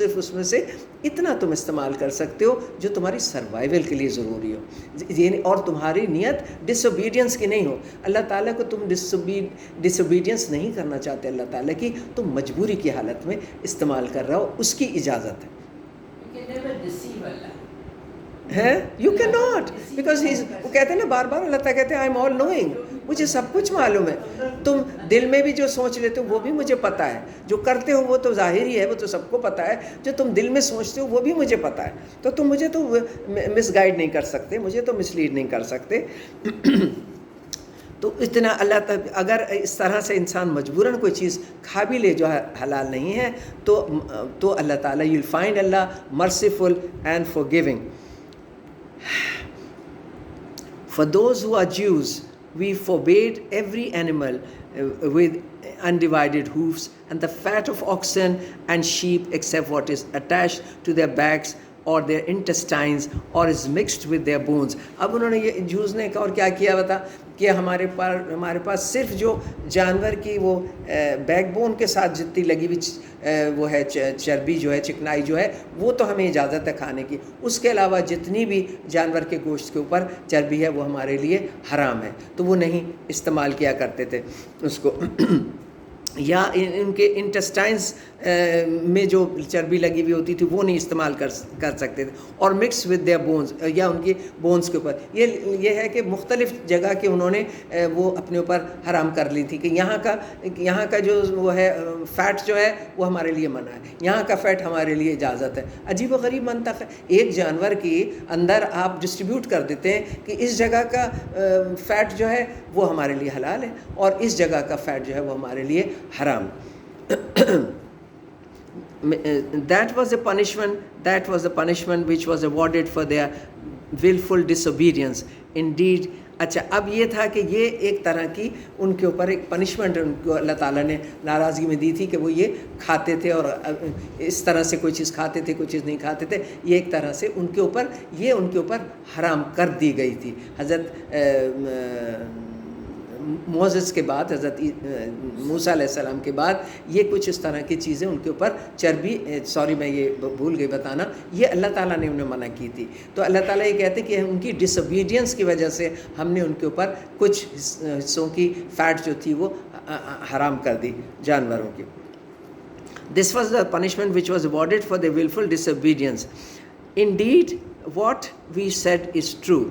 صرف اس میں سے اتنا تم استعمال کر سکتے ہو جو تمہاری سروائیول کے لیے ضروری ہو، اور تمہاری نیت ڈس اوبیڈینس کی نہیں ہو. اللہ تعالیٰ کو تم ڈس اوبیڈینس نہیں کرنا چاہتے اللہ تعالیٰ کی، تم مجبوری کی حالت میں استعمال کر رہا ہو، اس کی اجازت ہے. یو کین ناٹ، بیکاز وہ کہتے ہیں نا بار بار، اللہ تعالیٰ کہتے ہیں آئی ایم آل نوئنگ، مجھے سب کچھ معلوم ہے. تم دل میں بھی جو سوچ لیتے ہو وہ بھی مجھے پتہ ہے، جو کرتے ہو وہ تو ظاہر ہی ہے، وہ تو سب کو پتہ ہے، جو تم دل میں سوچتے ہو وہ بھی مجھے پتہ ہے. تو تم مجھے تو مس گائیڈ نہیں کر سکتے، مجھے تو مس لیڈ نہیں کر سکتے. تو اتنا اللہ تعالیٰ، اگر اس طرح سے انسان مجبوراً کوئی چیز کھا بھی لے جو حلال نہیں ہے، تو اللہ تعالیٰ you will find Allah merciful and forgiving. For those who are Jews, we forbade every animal with undivided hoofs and the fat of oxen and sheep except what is attached to their backs or their intestines or is mixed with their bones. اب انہوں نے یہ جوز نے اور کیا کیا بتا کہ ہمارے پاس صرف جو جانور کی وہ بیک بون کے ساتھ جتنی لگی ہوئی وہ ہے چربی جو ہے، چکنائی جو ہے، وہ تو ہمیں اجازت ہے کھانے کی. اس کے علاوہ جتنی بھی جانور کے گوشت کے اوپر چربی ہے وہ ہمارے لیے حرام ہے، تو وہ نہیں استعمال کیا کرتے تھے اس کو. یا ان کے انٹسٹائنس میں جو چربی لگی ہوئی ہوتی تھی وہ نہیں استعمال کر سکتے تھے. اور مکس ود دیئر بونز، یا ان کی بونز کے اوپر. یہ ہے کہ مختلف جگہ کے انہوں نے وہ اپنے اوپر حرام کر لی تھی کہ یہاں کا جو وہ ہے فیٹ جو ہے وہ ہمارے لیے منع ہے، یہاں کا فیٹ ہمارے لیے اجازت ہے. عجیب و غریب منطق ہے. ایک جانور کی اندر آپ ڈسٹریبیوٹ کر دیتے ہیں کہ اس جگہ کا فیٹ جو ہے وہ ہمارے لیے حلال ہے اور اس جگہ کا فیٹ جو ہے وہ ہمارے لیے حرام. That was the punishment which was awarded for their willful disobedience. Indeed, اچھا اب یہ تھا کہ یہ ایک طرح کی ان کے اوپر ایک پنشمنٹ ان کو اللہ تعالیٰ نے ناراضگی میں دی تھی کہ وہ یہ کھاتے تھے اور اس طرح سے کوئی چیز کھاتے تھے، کوئی چیز نہیں کھاتے تھے. یہ ایک طرح سے ان کے اوپر حرام کر دی گئی تھی. حضرت موسیٰ کے بعد، حضرت موسیٰ علیہ السلام کے بعد یہ کچھ اس طرح کی چیزیں ان کے اوپر چربی، میں یہ بھول گئی بتانا، یہ اللہ تعالیٰ نے انہیں منع کی تھی. تو اللہ تعالیٰ یہ کہتے کہ ان کی ڈس اوبیڈینس کی وجہ سے ہم نے ان کے اوپر کچھ حصوں کی فیٹ جو تھی وہ حرام کر دی جانوروں کی. This was the punishment which was awarded for their willful disobedience. Indeed, what we said is true.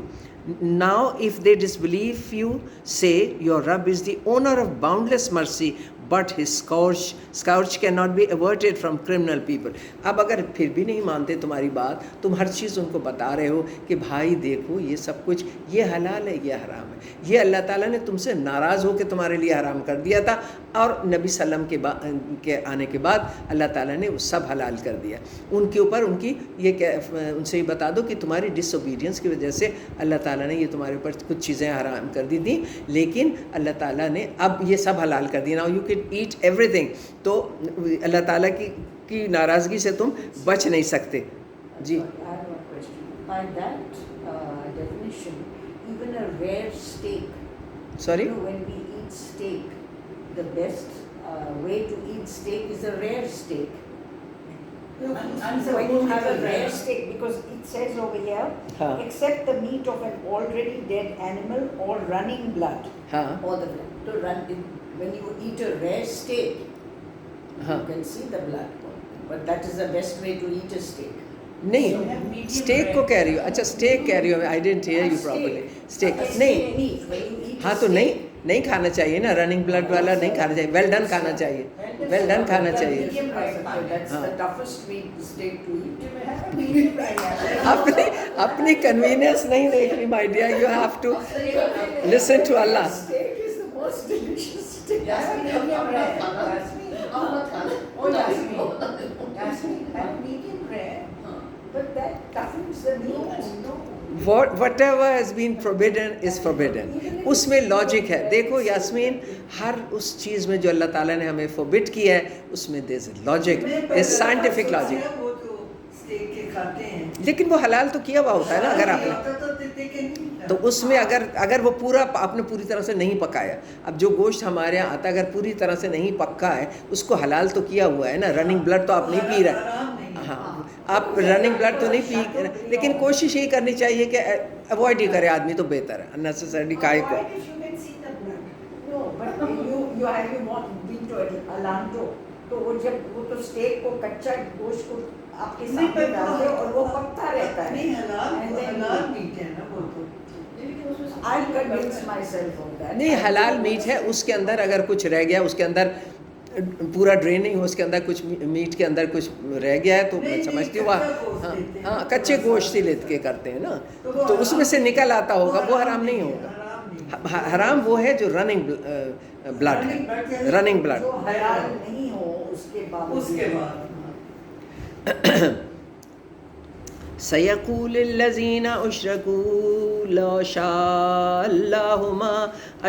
Now if they disbelieve you, say your Rabb is the owner of boundless mercy, but his scourge cannot be averted from criminal people. اب اگر پھر بھی نہیں مانتے تمہاری بات، تم ہر چیز ان کو بتا رہے ہو کہ بھائی دیکھو یہ سب کچھ یہ حلال ہے، یہ حرام ہے، یہ اللہ تعالیٰ نے تم سے ناراض ہو کے تمہارے لیے حرام کر دیا تھا، اور نبی صلی اللہ علیہ وسلم کے آنے کے بعد اللہ تعالیٰ نے وہ سب حلال کر دیا. ان کے اوپر ان سے یہ بتا دو کہ تمہاری ڈس اوبیڈینس کی وجہ سے اللہ تعالیٰ نے یہ تمہارے اوپر کچھ چیزیں حرام کر دی تھیں، لیکن اللہ تعالیٰ نے اب یہ سب حلال کر دی. ناؤ یو کین ایٹ ایوری تھنگ. تو اللہ تعالیٰ کی ناراضگی سے تم بچ نہیں سکتے. جی By that definition, even a rare steak. Sorry? You know, when we eat steak, the best way to eat steak is a rare steak. So when you have a rare steak, because it says over here, except the meat of an already dead animal or running blood, or the blood. To run when you eat a rare steak, you can see the blood, but that is the best way to eat a steak. نہیں stack کو کہہ رہی ہو. اچھا stack کہہ رہی ہو. آئی ڈidn't hear you properly. Stack نہیں، ہاں تو نہیں کھانا چاہیے نا، رننگ بلڈ والا نہیں کھانا چاہیے، ویل ڈن کھانا چاہیے، ویل ڈن کھانا چاہیے. اپنی کنوینئنس نہیں دیکھنی my dear, you have to listen to Allah. But that toughens the meat. Whatever has been forbidden is forbidden. اس میں لاجک ہے. دیکھو یاسمین، ہر اس چیز میں جو اللہ تعالیٰ نے ہمیں فوربڈ کیا ہے اس میں there is a logic, there is scientific logic. لیکن وہ حلال تو کیا ہوا ہوتا ہے نا. اگر آپ نے تو اس میں اگر وہ پورا آپ نے پوری طرح سے نہیں پکایا، اب جو گوشت ہمارے یہاں آتا ہے اگر پوری طرح سے نہیں پکا ہے اس کو حلال تو کیا ہوا ہے نا. رننگ بلڈ تو آپ نہیں پی رہے. آپ رننگ بلڈ تو نہیں پی، لیکن کوشش یہی کرنی چاہیے کہ اوائڈ ہی کرے آدمی تو بہتر ہے، اننیسسری کائے کو. Why if you can see the blood? No, but you have been to Alanto, تو وہ جب وہ تو اسٹیک کو کچا گوشت کو آپ کے سامنے ڈالتے اور وہ پکتا رہتا ہے. نہیں حلال میٹ ہے نا وہ تو. I'll convince myself of that. نہیں حلال میٹ ہے، اس کے اندر اگر کچھ رہ گیا، اس کے اندر پورا ڈرین نہیں ہو، اس کے اندر کچھ میٹ کے اندر کچھ رہ گیا ہے تو میں سمجھتی ہوں ہاں کچے گوشت ہی لے کے کرتے ہیں نا، تو اس میں سے نکل آتا ہوگا، وہ حرام نہیں ہوگا. حرام وہ ہے جو رننگ بلڈ ہے، رننگ بلڈ. جو حلال نہیں ہو اس کے بعد سَيَقُولُ الَّذِينَ أَشْرَكُوا لَوْ شَاءَ اللَّهُ مَا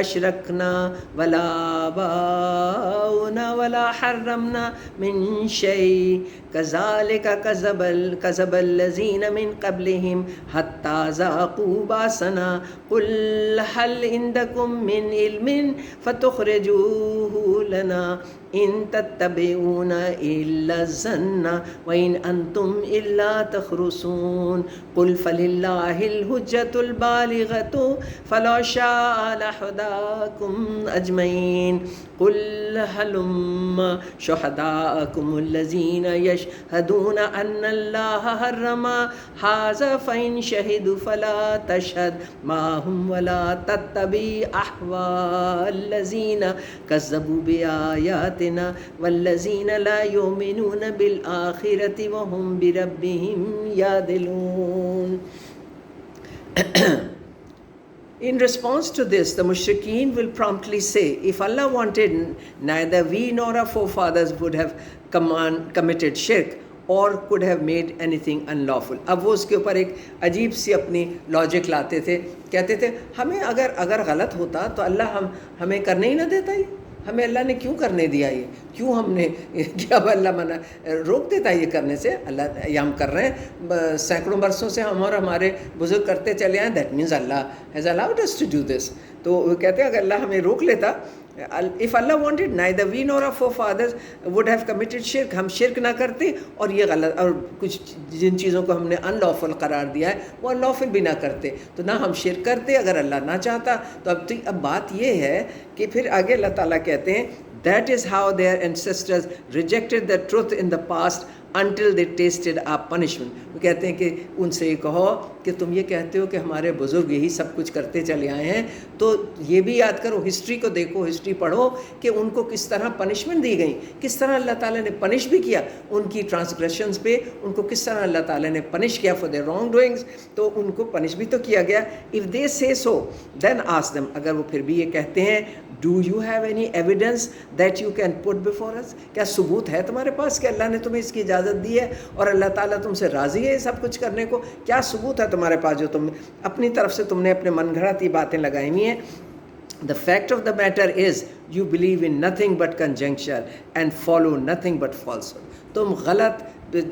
أَشْرَكْنَا وَلَا آبَاؤُنَا وَلَا حَرَّمْنَا مِنْ شَيْءٍ كَذَلِكَ كَذَبَ الَّذِينَ مِنْ قَبْلِهِمْ حَتَّى ذَاقُوا بَأْسَنَا قُلْ هَلْ عِنْدَكُمْ مِنْ عِلْمٍ فَتُخْرِجُوهُ لَنَا إِن تَتَّبِعُونَ إِلَّا الظَّنَّ وَإِنْ أَنْتُمْ إِلَّا تَخْرُصُونَ قُلْ فَلِلَّهِ الْحُجَّةُ الْبَالِغَةُ فَلَوْ شَاءَ لَهَدَاكُمْ أَجْمَعِينَ قُلْ هَلُمَّ شُهَدَاءَكُمُ الَّذِينَ يَشْهَدُونَ أَنَّ اللَّهَ حَرَّمَ هَذَا فَإِنْ شَهِدُوا فَلَا تَشْهَدْ مَعَهُمْ وَلَا تَتَّبِعْ أَهْوَاءَ الَّذِينَ كَذَّبُوا بِآيَاتِنَا وَالَّذِينَ لَا يُؤْمِنُونَ بِالْآخِرَةِ وَهُمْ بِرَبِّهِمْ يَعْدِلُونَ. In response to this, the mushrikeen will promptly say, if Allah wanted, neither we nor our forefathers would have committed shirk or could have made anything unlawful. اب وہ اس کے اوپر ایک عجیب سی اپنی لاجک لاتے تھے، کہتے تھے ہمیں اگر غلط ہوتا تو اللہ ہمیں کرنے ہی نہ دیتا، ہی ہمیں اللہ نے کیوں کرنے دیا، یہ کیوں ہم نے کیا اللہ منع روک دیتا یہ کرنے سے. اللہ یہ ہم کر رہے ہیں سینکڑوں برسوں سے، ہم اور ہمارے بزرگ کرتے چلے آئے، that means Allah has allowed us to do this. تو وہ کہتے ہیں اگر اللہ ہمیں روک لیتا، if Allah wanted, neither we nor our forefathers would have committed shirk, ہم شرک نہ کرتے اور یہ غلط اور کچھ جن چیزوں کو ہم نے ان لافل قرار دیا ہے وہ ان لافل بھی نہ کرتے، تو نہ ہم شرک کرتے اگر اللہ نہ چاہتا. تو اب بات یہ ہے کہ پھر آگے اللہ تعالیٰ کہتے ہیں that is how their ancestors rejected the truth in the past until they tasted our punishment. وہ کہتے ہیں کہ ان سے یہ کہو کہ تم یہ کہتے ہو کہ ہمارے بزرگ یہی سب کچھ کرتے چلے آئے ہیں، تو یہ بھی یاد کرو، ہسٹری کو دیکھو، ہسٹری پڑھو کہ ان کو کس طرح پنشمنٹ دی گئی، کس طرح اللہ تعالیٰ نے پنش بھی کیا ان کی ٹرانسگریشنز پہ، ان کو کس طرح اللہ تعالیٰ نے پنش کیا فار دیئر رانگ ڈوئنگس، تو ان کو پنش بھی تو کیا گیا. اف دے سے سو دین آسک دیم، اگر وہ پھر بھی یہ کہتے ہیں do you have any evidence that you can put before us, کیا ثبوت ہے تمہارے پاس کہ اللہ نے تمہیں اس کی اجازت دی ہے اور اللہ تعالیٰ تم سے راضی ہے یہ سب کچھ کرنے کو؟ کیا ثبوت ہے تمہارے پاس جو تم اپنی طرف سے تم نے اپنے من گھڑت باتیں لگائی ہوئی ہیں؟ The fact of the matter is you believe in nothing but conjecture and follow nothing but falsehood. تم غلط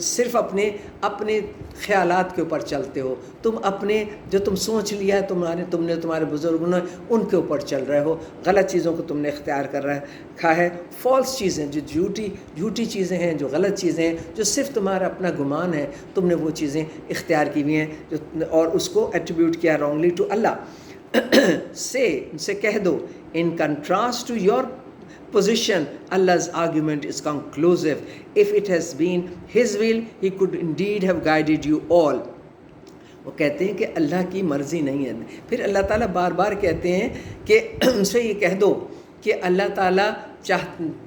صرف اپنے خیالات کے اوپر چلتے ہو، تم اپنے جو تم سوچ لیا ہے تم نے تمہارے بزرگوں نے ان کے اوپر چل رہے ہو، غلط چیزوں کو تم نے اختیار کر رکھا ہے. فالس چیزیں جو جھوٹی چیزیں ہیں، جو غلط چیزیں ہیں، جو صرف تمہارا اپنا گمان ہے، تم نے وہ چیزیں اختیار کی ہوئی ہیں اور اس کو ایٹریبیوٹ کیا رانگلی ٹو اللہ. ان سے کہہ دو in contrast to your position, Allah's argument is conclusive. If it has been His will, He could indeed have guided you all. وہ کہتے ہیں کہ اللہ کی مرضی نہیں ہے. پھر اللہ تعالیٰ بار بار کہتے ہیں کہ ان سے یہ کہہ دو کہ اللہ تعالیٰ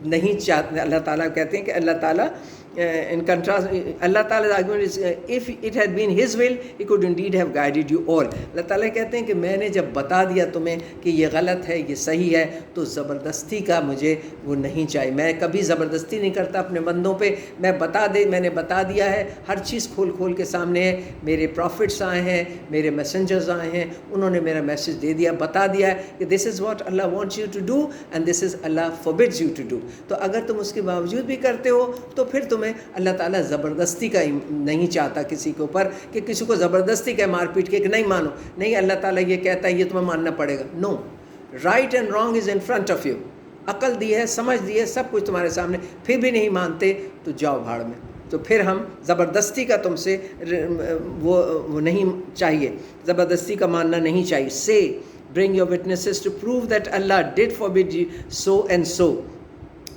نہیں چاہتے. اللہ تعالیٰ کہتے ہیں کہ اللہ تعالیٰ in contrast, اللہ تعالیٰ argument is if it had been His will, He could indeed have guided you all. اللہ تعالیٰ کہتے ہیں کہ میں نے جب بتا دیا تمہیں کہ یہ غلط ہے یہ صحیح ہے، تو زبردستی کا مجھے وہ نہیں چاہیے. میں کبھی زبردستی نہیں کرتا اپنے بندوں پہ. میں نے بتا دیا ہے، ہر چیز کھول کے سامنے ہے. میرے پروفٹس آئے ہیں، میرے میسنجرز آئے ہیں، انہوں نے میرا میسج دے دیا، بتا دیا ہے کہ this is what Allah wants you to do and this is Allah forbids you to do. تو اگر تم اس کے باوجود بھی کرتے ہو تو پھر تمہیں اللہ تعالیٰ زبردستی کا نہیں چاہتا کسی کے اوپر کہ کسی کو زبردستی کا مار پیٹ کے کہ نہیں مانو. نہیں، اللہ تعالیٰ یہ کہتا ہے یہ تمہیں ماننا پڑے گا. No, right and wrong is in front of you. عقل دی ہے، سمجھ دی ہے، سب کچھ تمہارے سامنے، پھر بھی نہیں مانتے تو جاؤ بھاڑ میں. تو پھر ہم زبردستی کا تم سے وہ نہیں چاہیے، زبردستی کا ماننا نہیں چاہیے. Say, bring your witnesses to prove that Allah did forbid you so and so.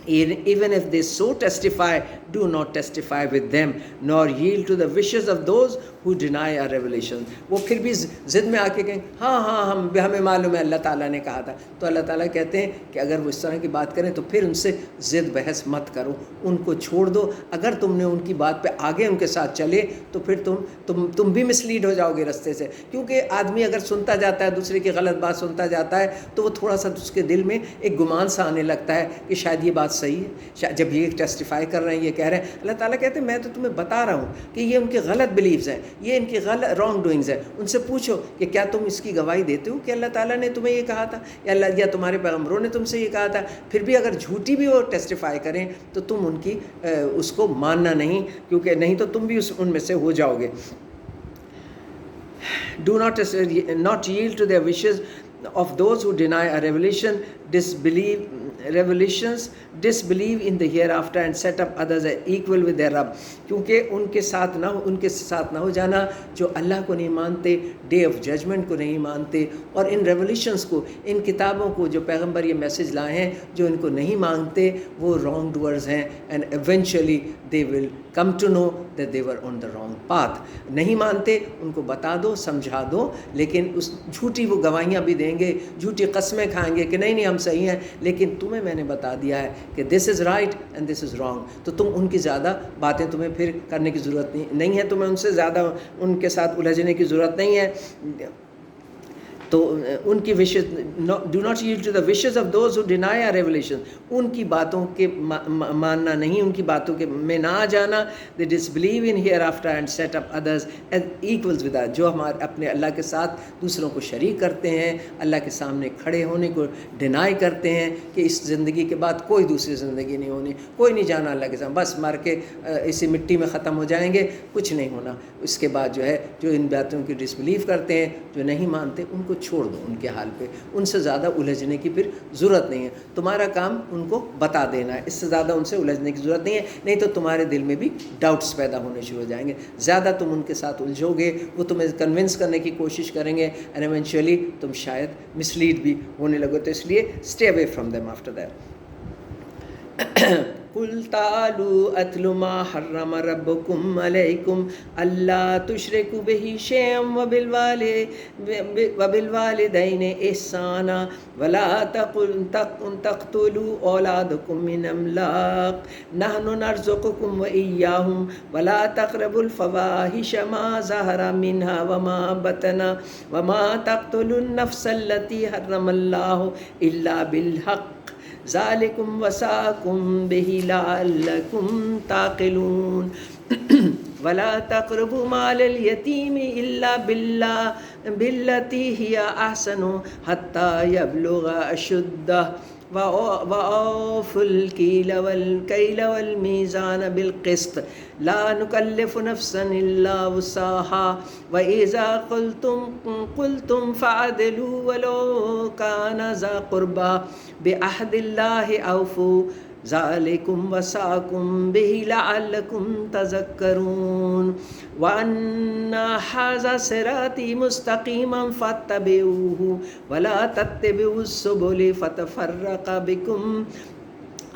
Even if they so testify, do not testify with them, nor yield to the wishes of those who deny our revelation. وہ پھر بھی ضد میں آ کے کہیں ہاں ہمیں معلوم ہے اللہ تعالیٰ نے کہا تھا. تو اللہ تعالیٰ کہتے ہیں کہ اگر وہ اس طرح کی بات کریں تو پھر ان سے ضد بحث مت کرو، ان کو چھوڑ دو. اگر تم نے ان کی بات پہ آگے ان کے ساتھ چلے تو پھر تم بھی مسلیڈ ہو جاؤ گے رستے سے. کیونکہ آدمی اگر سنتا جاتا ہے، دوسرے کی غلط بات سنتا جاتا ہے، تو وہ تھوڑا سا اس کے دل میں ایک گمان سا آنے لگتا ہے کہ شاید یہ بات صحیح ہے. جب یہ ٹیسٹیفائی کر رہے ہیں، یہ کہہ رہے ہیں، اللہ تعالیٰ کہتے ہیں میں تو تمہیں بتا رہا ہوں کہ یہ ان کے غلط بلیفز ہیں، یہ ان کی غلط رانگ ڈوئنگز ہیں. ان سے پوچھو کہ کیا تم اس کی گواہی دیتے ہو کہ اللہ تعالیٰ نے تمہیں یہ کہا تھا، یا تمہارے پیغمبروں نے تم سے یہ کہا تھا. پھر بھی اگر جھوٹی بھی وہ ٹیسٹیفائی کریں تو تم ان کی اس کو ماننا نہیں، کیونکہ نہیں تو تم بھی ان میں سے ہو جاؤ گے. Do not yield to their wishes of those who deny a revelation, disbelieve in the hereafter and set up others as equal with their Rabb. کیونکہ ان کے ساتھ نہ ہو جانا جو اللہ کو نہیں مانتے، ڈے آف ججمنٹ کو نہیں مانتے، اور ان ریولیشنز کو، ان کتابوں کو جو پیغمبر یہ میسج لائے ہیں، جو ان کو نہیں مانگتے وہ رانگ ڈوئرز ہیں. And eventually they will come to know that they were on the wrong path. نہیں مانتے ان کو بتا دو، سمجھا دو، لیکن اس جھوٹی وہ گواہیاں بھی دیں گے، جھوٹی قسمیں کھائیں گے کہ نہیں ہم صحیح ہیں، لیکن تمہیں میں نے بتا دیا ہے کہ this is right and this is wrong. تو تم ان کی زیادہ باتیں تمہیں پھر کرنے کی ضرورت نہیں ہے، تمہیں ان سے زیادہ ان کے ساتھ الجھنے کی ضرورت نہیں ہے. تو ان کی wishes, do not yield to the wishes of those who deny our revelation. ان کی باتوں کے ماننا نہیں، ان کی باتوں کے میں نہ آ جانا. they disbelieve in hereafter and set up others as equals with us. جو ہمارے اپنے اللہ کے ساتھ دوسروں کو شریک کرتے ہیں، اللہ کے سامنے کھڑے ہونے کو ڈینائی کرتے ہیں کہ اس زندگی کے بعد کوئی دوسری زندگی نہیں ہونی، کوئی نہیں جانا اللہ کے سامنے، بس مر کے اسی مٹی میں ختم ہو جائیں گے، کچھ نہیں ہونا. اس کے بعد جو ہے جو ان باتوں کی ڈسبلیو کرتے ہیں، جو نہیں مانتے، ان کو چھوڑ دو ان کے حال پہ. ان سے زیادہ الجھنے کی پھر ضرورت نہیں ہے. تمہارا کام ان کو بتا دینا ہے، اس سے زیادہ ان سے الجھنے کی ضرورت نہیں ہے. نہیں تو تمہارے دل میں بھی ڈاؤٹس پیدا ہونے شروع ہو جائیں گے. زیادہ تم ان کے ساتھ الجھو گے، وہ تمہیں کنونس کرنے کی کوشش کریں گے، اینڈ ایونچولی تم شاید مسلیڈ بھی ہونے لگو. تو اس لیے stay away from them after that. قُلْ تَعَالُوا أَتْلُ مَا حَرَّمَ رَبُّكُمْ عَلَيْكُمْ أَلَّا تُشْرِكُوا بِهِ شَيْئًا وَبِالْوَالِدَيْنِ إِحْسَانًا وَلَا تَقْتُلُوا أَوْلَادَكُم مِّنْ إِمْلَاقٍ نَحْنُ نَرْزُقُكُمْ وَإِيَّاهُمْ وَلَا تَقْرَبُوا الْفَوَاحِشَ مَا ظَهَرَ مِنْهَا وَمَا بَطَنَ وَمَا تَقْتُلُوا النَّفْسَ الَّتِي حَرَّمَ اللَّهُ إِلَّا بِالْحَقِّ ذالکم وصاکم بہ لعلکم تعقلون. ولا تقربوا مال الیتیم الا باللتی ہی احسن حتی یبلغ اشدہ وَأَوْفُوا الْكَيْلَ وَالْمِيزَانَ بِالْقِسْطِ لَا نُكَلِّفُ نَفْسًا إِلَّا وُسْعَهَا وَإِذَا قُلْتُمْ فَعَدِلُوا وَلَوْ كَانَ ذَا قُرْبَىٰ بِعَهْدِ اللَّهِ أَوْفُوا ذَلِكُمْ وَصَاكُمْ بِهِ لَعَلَّكُمْ تَذَكَّرُونَ. وَأَنَّ هَٰذَا صِرَاطِي مُسْتَقِيمًا فَاتَّبِعُوهُ وَلَا تَتَّبِعُوا السُّبُلَ فَتَفَرَّقَ بِكُمْ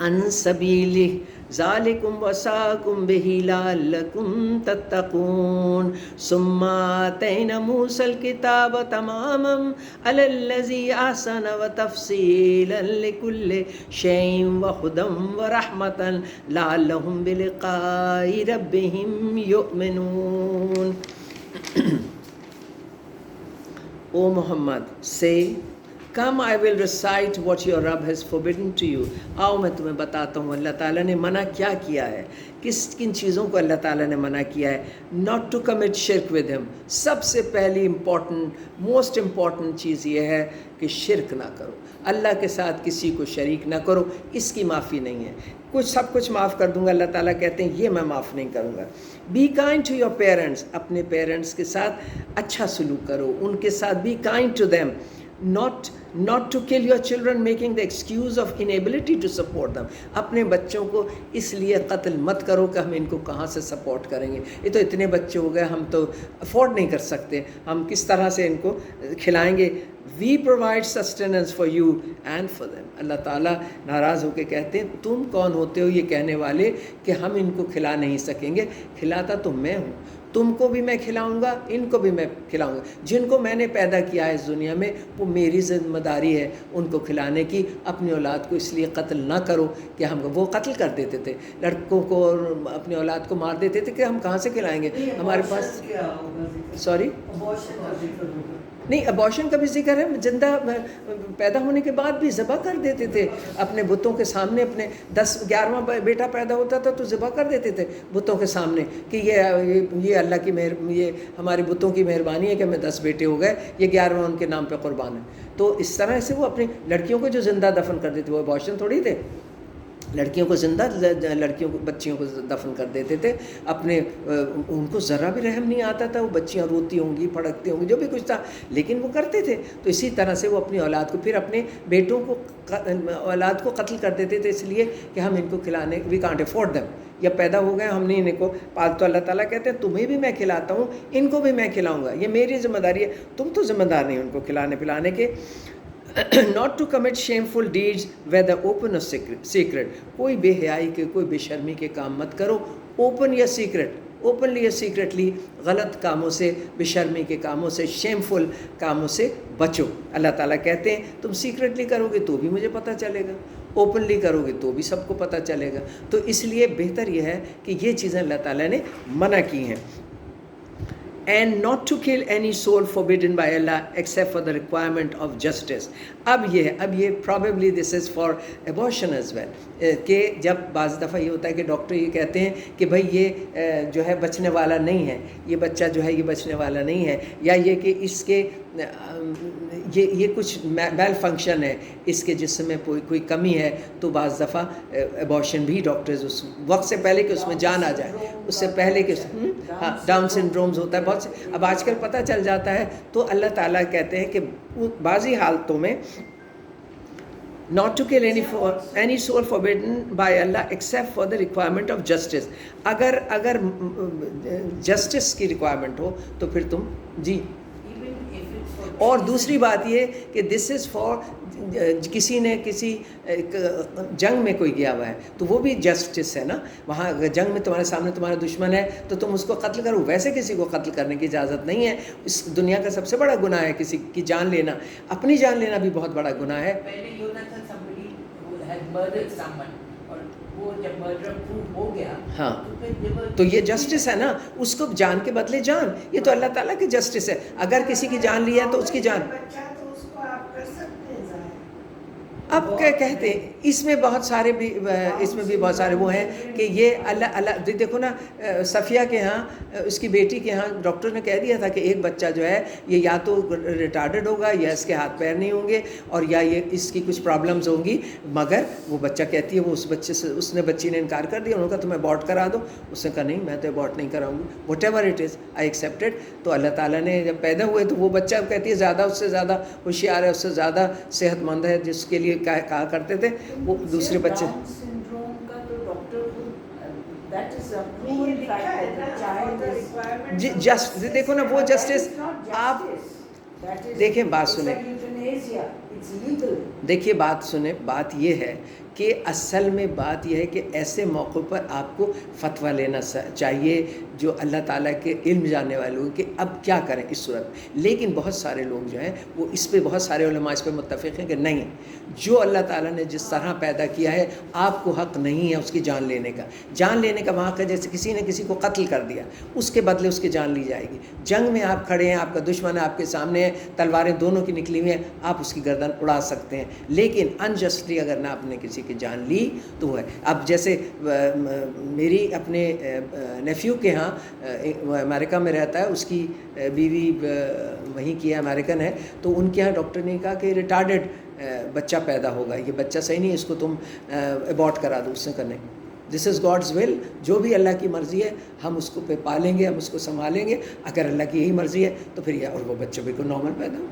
عَن سَبِيلِهِ ذَلِكُمْ وَصَاكُمْ بِهِ لَعَلَّكُمْ تَتَّقُونَ. ثُمَّ آتَيْنَا مُوسَى الْكِتَابَ تَمَامًا عَلَى الَّذِي أَحْسَنَ وَتَفْصِيلًا لِكُلِّ شَيْءٍ وَهُدًى وَرَحْمَةً لَعَلَّهُمْ بِلِقَاءِ رَبِّهِمْ يُؤْمِنُونَ. O Muhammad, say, Come, I will recite what your Rabb has forbidden to you. آؤ میں تمہیں بتاتا ہوں اللہ تعالیٰ نے منع کیا کیا ہے، کن چیزوں کو اللہ تعالیٰ نے منع کیا ہے. Not to commit shirk with him. سب سے پہلی موسٹ امپورٹنٹ چیز یہ ہے کہ شرک نہ کرو، اللہ کے ساتھ کسی کو شریک نہ کرو. اس کی معافی نہیں ہے. سب کچھ معاف کر دوں گا، اللہ تعالیٰ کہتے ہیں یہ میں معاف نہیں کروں گا. Be kind to your parents. اپنے پیرنٹس کے ساتھ اچھا سلوک کرو، ان کے ساتھ be kind to them. Not not to kill your children making the excuse of inability to support them. اپنے بچوں کو اس لیے قتل مت کرو کہ ہم ان کو کہاں سے سپورٹ کریں گے, یہ تو اتنے بچے ہو گئے, ہم تو افورڈ نہیں کر سکتے, ہم کس طرح سے ان کو کھلائیں گے. We provide sustenance for you and for them. اللہ تعالیٰ ناراض ہو کے کہتے ہیں تم کون ہوتے ہو یہ کہنے والے کہ ہم ان کو کھلا نہیں سکیں گے, کھلاتا تو میں ہوں, تم کو بھی میں کھلاؤں گا, ان کو بھی میں کھلاؤں گا. جن کو میں نے پیدا کیا ہے اس دنیا میں وہ میری ذمہ داری ہے ان کو کھلانے کی. اپنی اولاد کو اس لیے قتل نہ کرو کہ ہم, وہ قتل کر دیتے تھے لڑکوں کو اور اپنی اولاد کو مار دیتے تھے کہ ہم کہاں سے کھلائیں گے, ہمارے پاس. سوری نہیں, ابارشن کا بھی ذکر ہے, زندہ پیدا ہونے کے بعد بھی ذبح کر دیتے تھے اپنے بتوں کے سامنے. اپنے 10-11واں بیٹا پیدا ہوتا تھا تو ذبح کر دیتے تھے بتوں کے سامنے کہ یہ اللہ کی یہ ہمارے بتوں کی مہربانی ہے کہ ہمیں 10 بیٹے ہو گئے, یہ 11واں ان کے نام پہ قربان ہے. تو اس طرح سے وہ اپنی لڑکیوں کو جو زندہ دفن کر دیتے, وہ ابارشن تھوڑی تھے, لڑکیوں کو زندہ, لڑکیوں کو, بچیوں کو دفن کر دیتے تھے اپنے. ان کو ذرا بھی رحم نہیں آتا تھا, وہ بچیاں روتی ہوں گی, پھڑکتی ہوں گی, جو بھی کچھ تھا, لیکن وہ کرتے تھے. تو اسی طرح سے وہ اپنی اولاد کو, پھر اپنے بیٹوں کو, اولاد کو قتل کر دیتے تھے اس لیے کہ ہم ان کو کھلانے, وی کانٹ افورڈ دیم, یا پیدا ہو گئے ہم نے ان کو پال. تو اللہ تعالیٰ کہتے ہیں تمہیں بھی میں کھلاتا ہوں, ان کو بھی میں کھلاؤں گا, یہ میری ذمہ داری ہے, تم تو ذمہ دار نہیں ان کو کھلانے پلانے کے. not to commit shameful deeds whether open or secret. کوئی بے حیائی کے, کوئی بے شرمی کے کام مت کرو, اوپن یا سیکرٹ, اوپنلی یا سیکرٹلی غلط کاموں سے, بے شرمی کے کاموں سے, شیمفل کاموں سے بچو. اللہ تعالیٰ کہتے ہیں تم سیکرٹلی کرو گے تو بھی مجھے پتہ چلے گا, اوپنلی کرو گے تو بھی سب کو پتہ چلے گا. تو اس لیے بہتر یہ ہے کہ یہ چیزیں اللہ تعالیٰ نے منع کی ہیں. And not to kill any soul forbidden by Allah except for the requirement of justice. اب یہ probably this is for abortion as well. کہ جب بعض دفعہ یہ ہوتا ہے کہ ڈاکٹر یہ کہتے ہیں کہ بھائی یہ جو ہے بچنے والا نہیں ہے, یہ بچہ جو ہے یہ بچنے والا نہیں ہے, یا یہ کہ اس کے یہ کچھ میل فنکشن ہے, اس کے جسم میں کوئی کمی ہے, تو بعض دفعہ ایبارشن بھی ڈاکٹرز اس وقت سے پہلے کہ اس میں جان آ جائے, اس سے پہلے کہ ہاں ڈاؤن سنڈرومز ہوتا ہے بہت سے, اب آج کل پتہ چل جاتا ہے. تو اللہ تعالیٰ کہتے ہیں کہ بعضی حالتوں میں not to kill any soul forbidden by Allah except for the requirement of justice. اگر جسٹس کی ریکوائرمنٹ ہو تو پھر تم جی. اور دوسری بات یہ کہ دس از فار, کسی نے کسی جنگ میں کوئی گیا ہوا ہے تو وہ بھی جسٹس ہے نا. وہاں جنگ میں تمہارے سامنے تمہارا دشمن ہے تو تم اس کو قتل کرو, ویسے کسی کو قتل کرنے کی اجازت نہیں ہے. اس دنیا کا سب سے بڑا گناہ ہے کسی کی جان لینا, اپنی جان لینا بھی بہت بڑا گناہ ہے. پہلے یہ ہوتا تھا somebody who had murdered someone, اور وہ جب مرڈر پروف ہو گیا ہاں تو یہ جسٹس ہے نا, اس کو جان کے بدلے جان, یہ تو اللہ تعالیٰ کی جسٹس ہے. اگر کسی کی جان لی ہے تو اس کی جان. اب کیا کہتے ہیں اس میں بہت سارے بھی, اس میں بھی بہت سارے وہ ہیں کہ یہ اللہ دیکھو نا, صفیہ کے ہاں اس کی بیٹی کے ہاں ڈاکٹر نے کہہ دیا تھا کہ ایک بچہ جو ہے یہ یا تو ریٹارڈڈ ہوگا, یا اس کے ہاتھ پیر نہیں ہوں گے, اور یا یہ اس کی کچھ پرابلمز ہوں گی. مگر وہ بچہ کہتی ہے, وہ اس بچے سے, اس نے بچی نے انکار کر دیا. انہوں نے کہا تم ابارٹ کرا دو. اس نے کہا نہیں میں تو ابارٹ نہیں کراؤں گی, what ever it is I accepted. تو اللہ تعالیٰ نے جب پیدا ہوئے تو وہ بچہ کہتی ہے زیادہ, اس سے زیادہ ہوشیار ہے, اس سے زیادہ صحت مند ہے, جس کے لیے کہا کرتے تھے وہ دوسرے بچے. جی جسٹ دیکھو نا وہ جسٹس. آپ دیکھیں بات سنیں, دیکھیے بات سنیں, بات یہ ہے کہ اصل میں بات یہ ہے کہ ایسے موقع پر آپ کو فتویٰ لینا چاہیے جو اللہ تعالیٰ کے علم جاننے والے لوگ کہ اب کیا کریں اس صورت میں. لیکن بہت سارے لوگ جو ہیں وہ اس پہ, بہت سارے علماء اس پہ متفق ہیں کہ نہیں, جو اللہ تعالیٰ نے جس طرح پیدا کیا ہے آپ کو حق نہیں ہے اس کی جان لینے کا. جان لینے کا وہاں کا, جیسے کسی نے کسی کو قتل کر دیا, اس کے بدلے اس کی جان لی جائے گی. جنگ میں آپ کھڑے ہیں, آپ کا دشمن ہے آپ کے سامنے ہے, تلواریں دونوں کی نکلی ہوئی ہیں, آپ اس کی گردن اڑا سکتے ہیں. لیکن انجسٹلی اگر نہ آپ نے کسی کی جان لی تو ہے. اب جیسے میری اپنے نیفیو کے ہاں, وہ امریکہ میں رہتا ہے, اس کی بیوی وہیں کی ہے, امریکن ہے, تو ان کے ہاں ڈاکٹر نے کہا کہ ریٹارڈڈ بچہ پیدا ہوگا, یہ بچہ صحیح نہیں ہے, اس کو تم ابارٹ کرا دو. اس نے کہا نہیں, دس از گاڈز ول. جو بھی اللہ کی مرضی ہے ہم اس کو پہ پالیں گے, ہم اس کو سنبھالیں گے. اگر اللہ کی یہی مرضی ہے تو پھر یہ, اور وہ بچے بالکل نارمل پیدا ہو.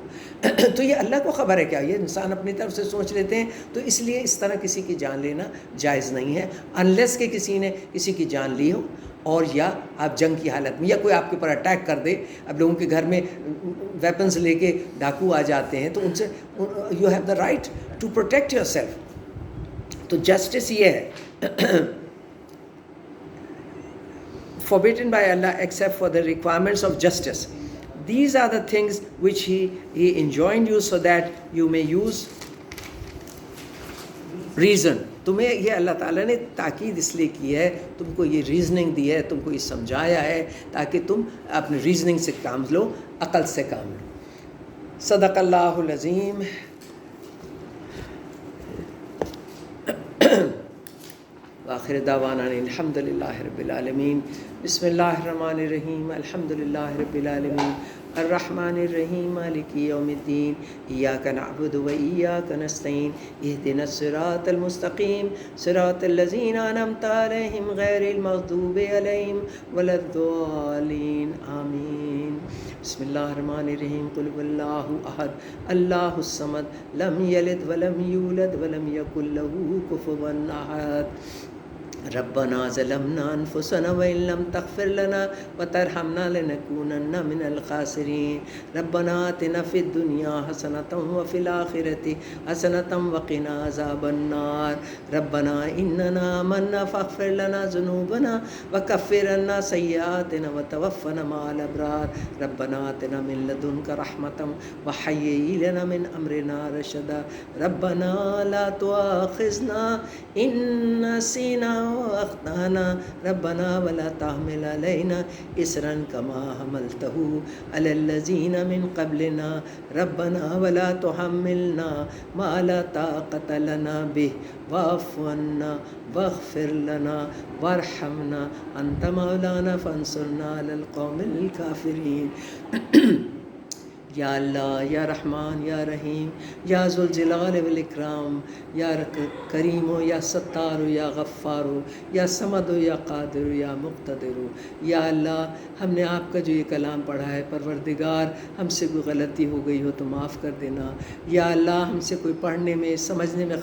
تو یہ اللہ کو خبر ہے کیا, یہ انسان اپنی طرف سے سوچ لیتے ہیں. تو اس لیے اس طرح کسی کی جان لینا جائز نہیں ہے, انلیس کہ کسی نے کسی کی جان لی ہو, اور یا آپ جنگ کی حالت میں, یا کوئی آپ کے اوپر اٹیک کر دے. اب لوگوں کے گھر میں ویپنز لے کے ڈاکو آ جاتے ہیں, تو ان سے you have the right to protect yourself. تو جسٹس یہ ہے, forbidden by Allah except for the requirements of justice. These are the things which he enjoined you so that you may use reason. تمہیں یہ اللہ تعالیٰ نے تاکید اس لیے کی ہے, تم کو یہ ریزننگ دی ہے, تم کو یہ سمجھایا ہے تاکہ تم اپنے ریزننگ سے کام لو, عقل سے کام لو. صدق اللہ العظیم. وآخر دعوانا الحمد للہ رب العالمین. بسم اللہ الرحمن الرحیم. الحمد للہ رب العالمین الرحمن الرحیم مالک یوم الدین. ایاک نعبد و ایاک نستعین. اہدنا الصراط المستقیم صراط الذین انعمت علیہم غیر المغضوب علیہم ولا الضالین آمین. بسم اللہ الرحمن الرحیم. قل هو اللہ احد اللہ الصمد لم یلد ولم یولد ولم یکن له کفوا احد. ربنا ظلمنا انفسنا وان لم تغفر لنا وترحمنا لنكونن من الخاسرين. ربنا آتنا في الدنيا حسنة وفي الآخرة حسنة وقنا عذاب النار. ربنا إننا آمنا فاغفر لنا ذنوبنا وكفر عنا سيئاتنا وتوفنا مع الأبرار. ربنا آتنا من لدنك رحمة وهيئ لنا من أمرنا رشدا. ربنا لا تؤاخذنا إن نسينا واخطأنا. ربنا ولا تحمل علينا إصرا كما حملته على الذين من قبلنا. ربنا ولا تحملنا ما لا طاقة لنا به واعف عنا واغفر لنا وارحمنا أنت مولانا فانصرنا على القوم الكافرين. یا اللہ یا رحمان یا رحیم یا ذوالجلال والاکرام, یا کریم ہو یا ستار ہو یا غفار ہو یا صمد ہو یا قادر ہو یا مقتدر ہو. یا اللہ ہم نے آپ کا جو یہ کلام پڑھا ہے پروردگار, ہم سے کوئی غلطی ہو گئی ہو تو معاف کر دینا. یا اللہ ہم سے کوئی پڑھنے میں سمجھنے میں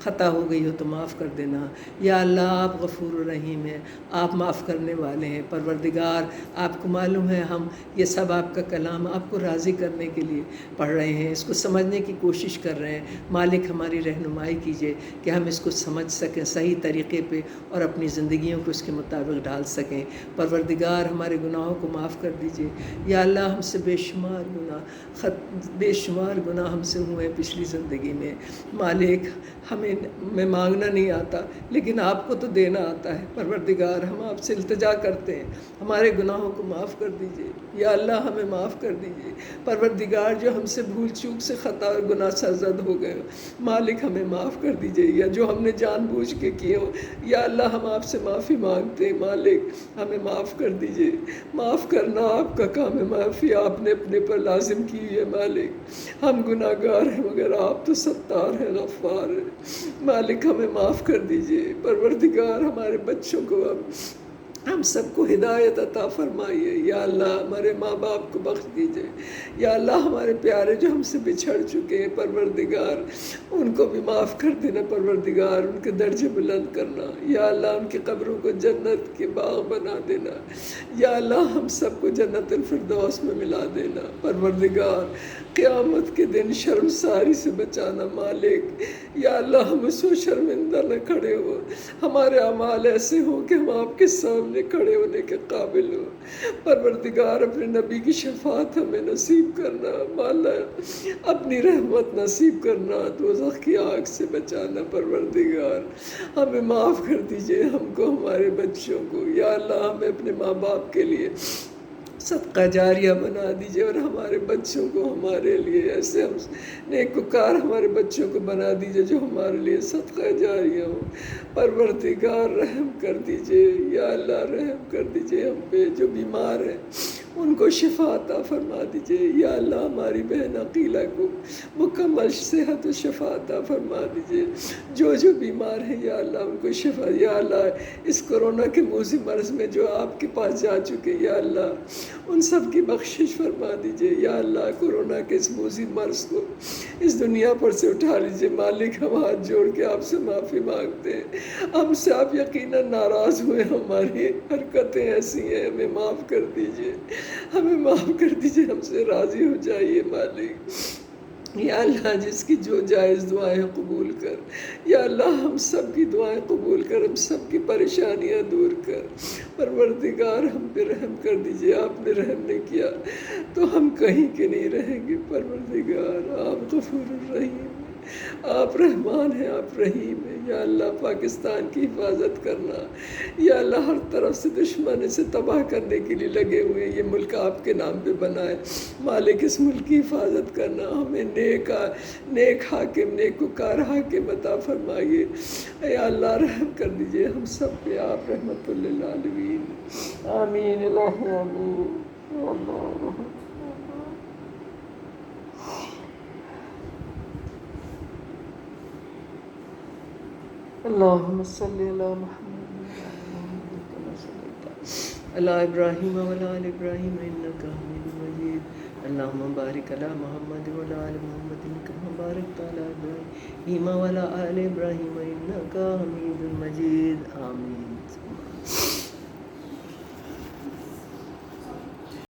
خطا ہو گئی ہو تو معاف کر دینا. یا اللہ آپ غفور الرحیم ہیں, آپ معاف کرنے والے ہیں. پروردگار آپ کو معلوم ہے ہم یہ سب آپ کا کلام آپ کو راضی کرنے کے لیے پڑھ رہے ہیں, اس کو سمجھنے کی کوشش کر رہے ہیں. مالک ہماری رہنمائی کیجیے کہ ہم اس کو سمجھ سکیں صحیح طریقے پہ اور اپنی زندگیوں کو اس کے مطابق ڈال سکیں. پروردگار ہمارے گناہوں کو معاف کر دیجیے. یا اللہ ہم سے بے شمار گناہ ہم سے ہوئے ہیں پچھلی زندگی میں. مالک ہمیں مانگنا نہیں آتا لیکن آپ کو تو دینا آتا ہے. پروردگار ہم آپ سے التجا کرتے ہیں, ہمارے گناہوں کو معاف کر دیجیے. یا اللہ ہمیں معاف کر دیجیے. پروردگار جو ہم سے بھول چوک سے خطا اور گناہ سرزد ہو گئے, مالک ہمیں معاف کر دیجیے. یا جو ہم نے جان بوجھ کے کیے ہو, یا اللہ ہم آپ سے معافی مانگتے ہیں. مالک ہمیں معاف کر دیجیے. معاف کرنا آپ کا کام ہے, معافی آپ نے اپنے پر لازم کی ہے. مالک ہم گناہ گار ہیں مگر آپ تو ستار ہیں, غفار ہیں. مالک ہمیں معاف کر دیجیے. پروردگار ہمارے بچوں کو ہم سب کو ہدایت عطا فرمائیے. یا اللہ ہمارے ماں باپ کو بخش دیجیے. یا اللہ ہمارے پیارے جو ہم سے بچھڑ چکے ہیں پروردگار ان کو بھی معاف کر دینا. پروردگار ان کے درجے بلند کرنا. یا اللہ ان کی قبروں کو جنت کے باغ بنا دینا. یا اللہ ہم سب کو جنت الفردوس میں ملا دینا. پروردگار قیامت کے دن شرمساری سے بچانا. مالک یا اللہ ہم اس کو شرمندہ نہ کھڑے ہو, ہمارے اعمال ایسے ہوں کہ ہم آپ کے سامنے کھڑے ہونے کے قابل ہو. پروردگار اپنے نبی کی شفاعت ہمیں نصیب کرنا. مولا اپنی رحمت نصیب کرنا, دوزخ کی آگ سے بچانا. پروردگار ہمیں معاف کر دیجئے, ہم کو ہمارے بچوں کو. یا اللہ ہمیں اپنے ماں باپ کے لیے صدقہ جاریہ بنا دیجئے اور ہمارے بچوں کو ہمارے لیے ایسے ہم نیکوکار ہمارے بچوں کو بنا دیجئے جو ہمارے لیے صدقہ جاریہ ہو. پروردگار رحم کر دیجئے. یا اللہ رحم کر دیجئے ہم پہ. جو بیمار ہیں ان کو شفا عطا فرما دیجیے یا اللہ. ہماری بہن عقیلہ کو مکمل صحت و شفا عطا فرما دیجیے. جو بیمار ہیں یا اللہ ان کو شفا. یا اللہ اس کورونا کے موذی مرض میں جو آپ کے پاس جا چکے یا اللہ ان سب کی بخشش فرما دیجیے. یا اللہ کورونا کے اس موذی مرض کو اس دنیا پر سے اٹھا لیجیے. مالک ہم ہاتھ جوڑ کے آپ سے معافی مانگتے ہیں. ہم سے آپ یقیناً ناراض ہوئے. ہماری حرکتیں ایسی ہیں, ہمیں معاف کر دیجیے. ہمیں معاف کر دیجیے. ہم سے راضی ہو جائیے مالک. یا اللہ جس کی جو جائز دعائیں قبول کر. یا اللہ ہم سب کی دعائیں قبول کر. ہم سب کی پریشانیاں دور کر. پروردگار ہم پہ رحم کر دیجیے. آپ نے رحم نہیں کیا تو ہم کہیں کے نہیں رہیں گے. پروردگار آپ غفور الرحیم ہیں, آپ رحمان ہیں, آپ رحیم ہیں. یا اللہ پاکستان کی حفاظت کرنا. یا اللہ ہر طرف سے دشمن اسے تباہ کرنے کے لیے لگے ہوئے. یہ ملک آپ کے نام پہ بنا ہے مالک. اس ملک کی حفاظت کرنا. ہمیں نیک حاکم نیکوکار حاکم عطا فرمائیے. یا اللہ رحم کر دیجیے ہم سب پہ. آپ رحمت للعالمین. آمین الہ آمین. یا اللہ اللہم صلی علی محمد علی ابراہیم وعلی آل ابراہیم انک حمید مجید. اللہم بارک علی محمد وعلی آل محمد کما بارکت علی ابراہیم وعلی آل ابراہیم انک حمید مجید. آمین.